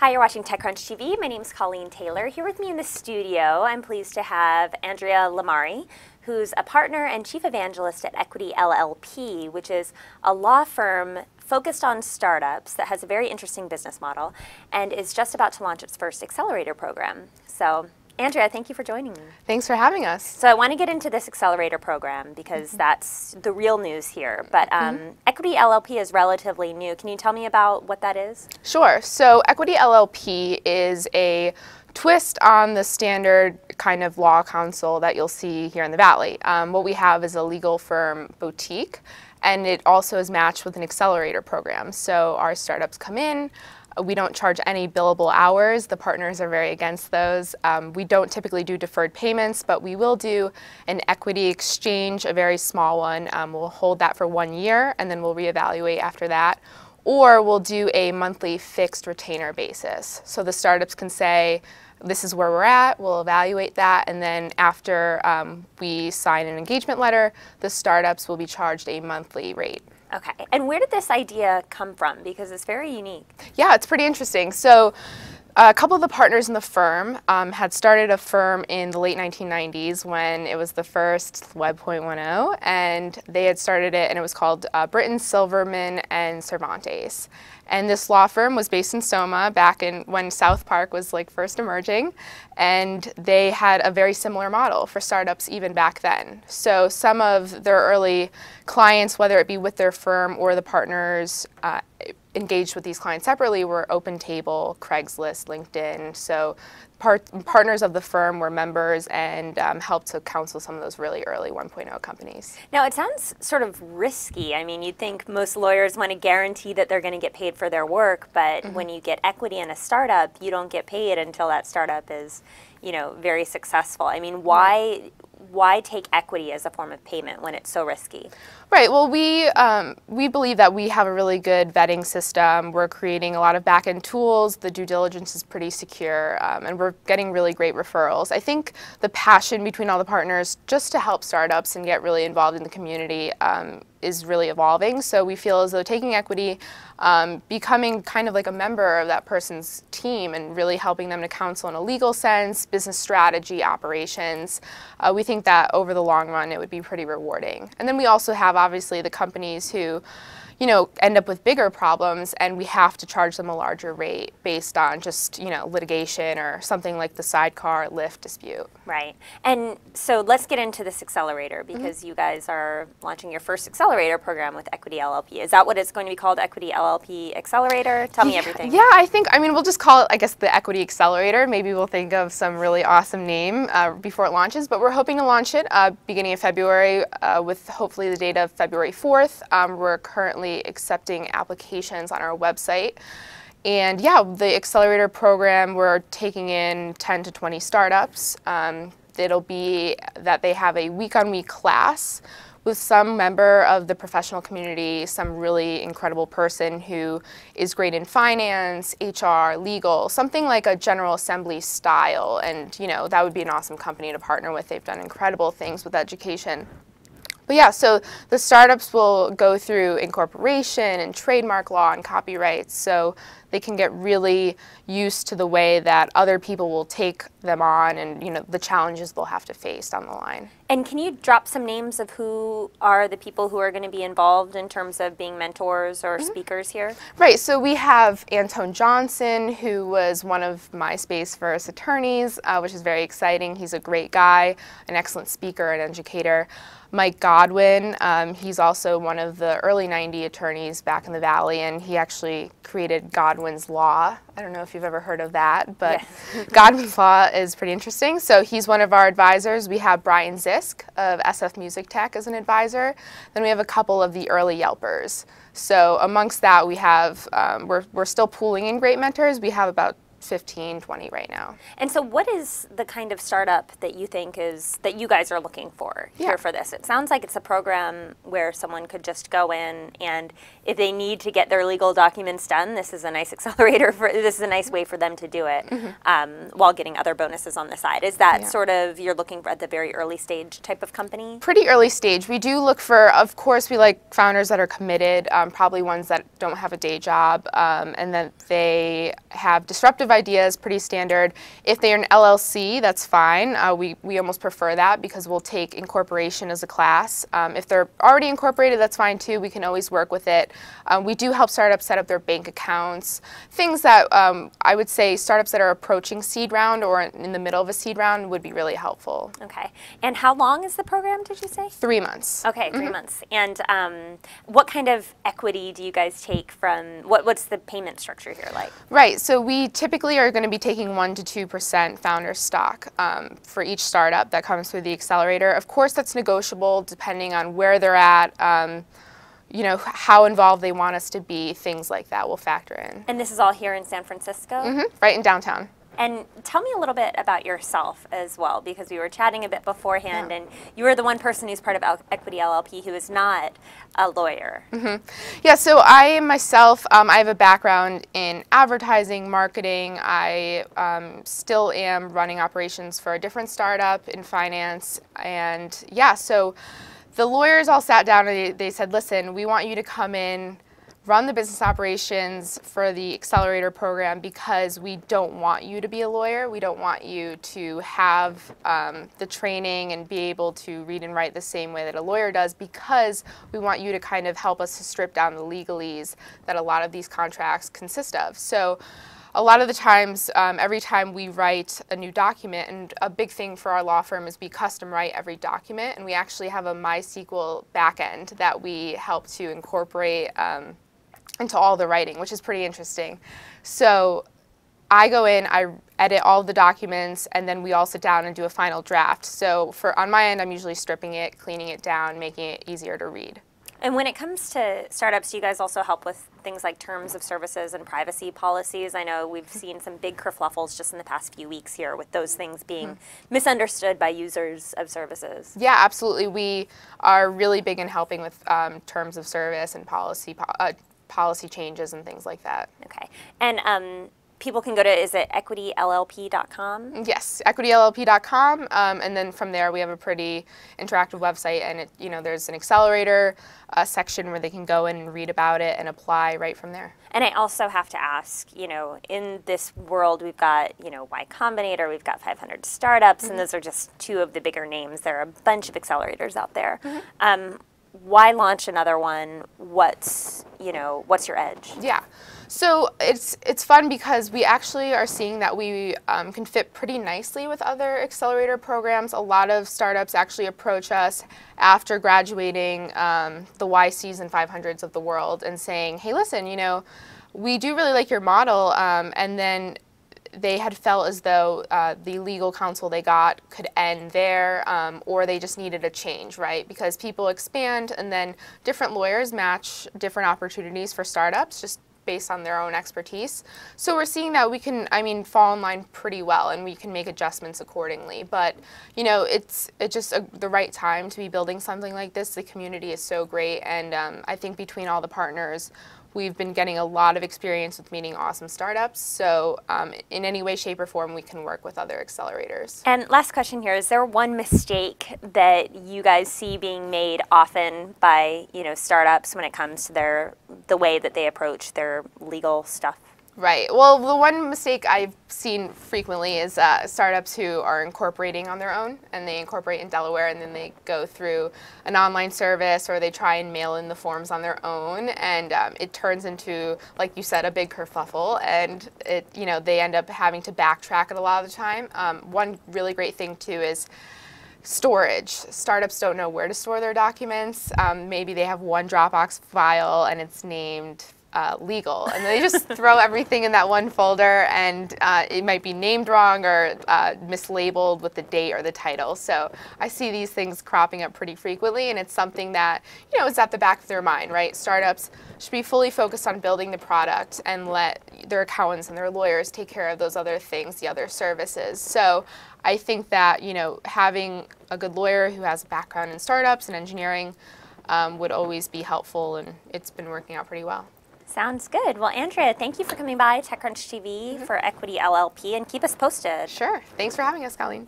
Hi, you're watching TechCrunch TV. My name is Colleen Taylor. Here with me in the studio, I'm pleased to have Andrea Lamari, who's a partner and chief evangelist at Equity LLP, which is a law firm focused on startups that has a very interesting business model and is just about to launch its first Accelerator program. So, Andrea, thank you for joining me. Thanks for having us. So I want to get into this Accelerator program because that's the real news here. But Equity LLP is relatively new. Can you tell me about what that is? Sure. So Equity LLP is a twist on the standard kind of law counsel that you'll see here in the Valley. What we have is a legal firm boutique, and it also is matched with an Accelerator program. So our startups come in. We don't charge any billable hours. The partners are very against those. We don't typically do deferred payments, but we will do an equity exchange, a very small one. We'll hold that for 1 year, and then we'll reevaluate after that. Or we'll do a monthly fixed retainer basis. So the startups can say, this is where we're at, we'll evaluate that, and then after we sign an engagement letter, the startups will be charged a monthly rate. Okay, and where did this idea come from? Because it's very unique. Yeah, it's pretty interesting. So a couple of the partners in the firm had started a firm in the late 1990s when it was the first Web 1.0, and they had started it, and it was called Britton, Silverman, and Cervantes. And this law firm was based in Soma back in when South Park was like first emerging, and they had a very similar model for startups even back then. So some of their early clients, whether it be with their firm or the partners engaged with these clients separately, were OpenTable, Craigslist, LinkedIn. So partners of the firm were members and helped to counsel some of those really early 1.0 companies. Now, it sounds sort of risky. I mean, you'd think most lawyers want to guarantee that they're going to get paid for their work, but when you get equity in a startup, you don't get paid until that startup is, you know, very successful. I mean, why take equity as a form of payment when it's so risky? Right. Well, we believe that we have a really good vetting system. We're creating a lot of back-end tools. The due diligence is pretty secure, and we're getting really great referrals. I think the passion between all the partners just to help startups and get really involved in the community is really evolving. So we feel as though taking equity, becoming kind of like a member of that person's team and really helping them to counsel in a legal sense, business strategy, operations, we think that over the long run it would be pretty rewarding. And then we also have obviously the companies who, you know, end up with bigger problems, and we have to charge them a larger rate based on just, you know, litigation or something like the sidecar Lyft dispute. Right. And so let's get into this Accelerator, because you guys are launching your first Accelerator program with Equity LLP. Is that what it's going to be called, Equity LLP Accelerator? Tell me everything. Yeah, I mean, we'll just call it, I guess, the Equity Accelerator. Maybe we'll think of some really awesome name before it launches, but we're hoping to launch it beginning of February with hopefully the date of February 4th. We're currently accepting applications on our website. And yeah, the Accelerator program, we're taking in 10 to 20 startups. It'll be that they have a week-on-week class with some member of the professional community, some really incredible person who is great in finance, HR, legal, something like a General Assembly style. And you know, that would be an awesome company to partner with. They've done incredible things with education. But yeah, so the startups will go through incorporation and trademark law and copyrights, so they can get really used to the way that other people will take them on and, you know, the challenges they'll have to face down the line. And can you drop some names of who are the people who are going to be involved in terms of being mentors or speakers here? Right. So we have Antone Johnson, who was one of MySpace first attorneys, which is very exciting. He's a great guy, an excellent speaker and educator. Mike Godwin, he's also one of the early 90 attorneys back in the Valley, and he actually created Godwin's Law. I don't know if you've ever heard of that, but yes. Godwin's Law is pretty interesting. So he's one of our advisors. We have Brian Zisk of SF Music Tech as an advisor. Then we have a couple of the early Yelpers. So amongst that, we have, we're still pooling in great mentors. We have about 15, 20 right now. And so what is the kind of startup that you think that you guys are looking for here for this? It sounds like it's a program where someone could just go in, and if they need to get their legal documents done, this is a nice accelerator this is a nice way for them to do it while getting other bonuses on the side. Is that sort of, you're looking for at the very early stage type of company? Pretty early stage. We do look for, of course, we like founders that are committed, probably ones that don't have a day job, and that they have disruptive ideas, pretty standard. If they're an LLC, that's fine. We almost prefer that because we'll take incorporation as a class. If they're already incorporated, that's fine too. We can always work with it. We do help startups set up their bank accounts, things that I would say startups that are approaching seed round or in the middle of a seed round would be really helpful. Okay. And how long is the program, did you say? 3 months. Okay, 3 months. And what kind of equity do you guys take from, what's the payment structure here like? Right, so we typically are going to be taking 1 to 2% founder stock for each startup that comes through the accelerator. Of course, that's negotiable depending on where they're at, you know, how involved they want us to be, things like that will factor in. And this is all here in San Francisco? Right in downtown. And tell me a little bit about yourself as well, because we were chatting a bit beforehand, and you are the one person who's part of Equity LLP who is not a lawyer. Yeah, so I myself, I have a background in advertising, marketing. I still am running operations for a different startup in finance. And yeah, so the lawyers all sat down and they said, listen, we want you to come in, run the business operations for the Accelerator program because we don't want you to be a lawyer. We don't want you to have the training and be able to read and write the same way that a lawyer does, because we want you to kind of help us to strip down the legalese that a lot of these contracts consist of. So a lot of the times, every time we write a new document, and a big thing for our law firm is we custom write every document, and we actually have a MySQL backend that we help to incorporate into all the writing, which is pretty interesting. So I go in, I edit all the documents, and then we all sit down and do a final draft. So on my end, I'm usually stripping it, cleaning it down, making it easier to read. And when it comes to startups, do you guys also help with things like terms of services and privacy policies? I know we've seen some big kerfluffles just in the past few weeks here with those things being misunderstood by users of services. Yeah, absolutely. We are really big in helping with terms of service and policy changes and things like that. Okay. And people can go to, is it equityllp.com? Yes, equityllp.com, and then from there we have a pretty interactive website, and there's an accelerator section where they can go in and read about it and apply right from there. And I also have to ask, in this world we've got, Y Combinator, we've got 500 startups, and those are just two of the bigger names. There are a bunch of accelerators out there. Why launch another one? What's your edge? Yeah. So it's fun because we actually are seeing that we can fit pretty nicely with other accelerator programs. A lot of startups actually approach us after graduating the YCs and 500s of the world and saying, hey, listen, we do really like your model, and then they had felt as though the legal counsel they got could end there, or they just needed a change, right? Because people expand, and then different lawyers match different opportunities for startups just based on their own expertise. So we're seeing that we can, fall in line pretty well, and we can make adjustments accordingly. But, it's just the right time to be building something like this. The community is so great, and I think between all the partners, we've been getting a lot of experience with meeting awesome startups. So in any way, shape, or form, we can work with other accelerators. And last question here, is there one mistake that you guys see being made often by startups when it comes to the way that they approach their legal stuff? Right. Well, the one mistake I've seen frequently is startups who are incorporating on their own, and they incorporate in Delaware, and then they go through an online service, or they try and mail in the forms on their own, and it turns into, like you said, a big kerfuffle, and they end up having to backtrack it a lot of the time. One really great thing too is storage. Startups don't know where to store their documents. Maybe they have one Dropbox file and it's named legal, and they just throw everything in that one folder, and it might be named wrong or mislabeled with the date or the title. So I see these things cropping up pretty frequently, and it's something that, you know, is at the back of their mind, right? Startups should be fully focused on building the product and let their accountants and their lawyers take care of those other things, the other services. So I think that, you know, having a good lawyer who has a background in startups and engineering would always be helpful, and it's been working out pretty well. Sounds good. Well, Andrea, thank you for coming by TechCrunch TV for Equity LLP, and keep us posted. Sure. Thanks for having us, Colleen.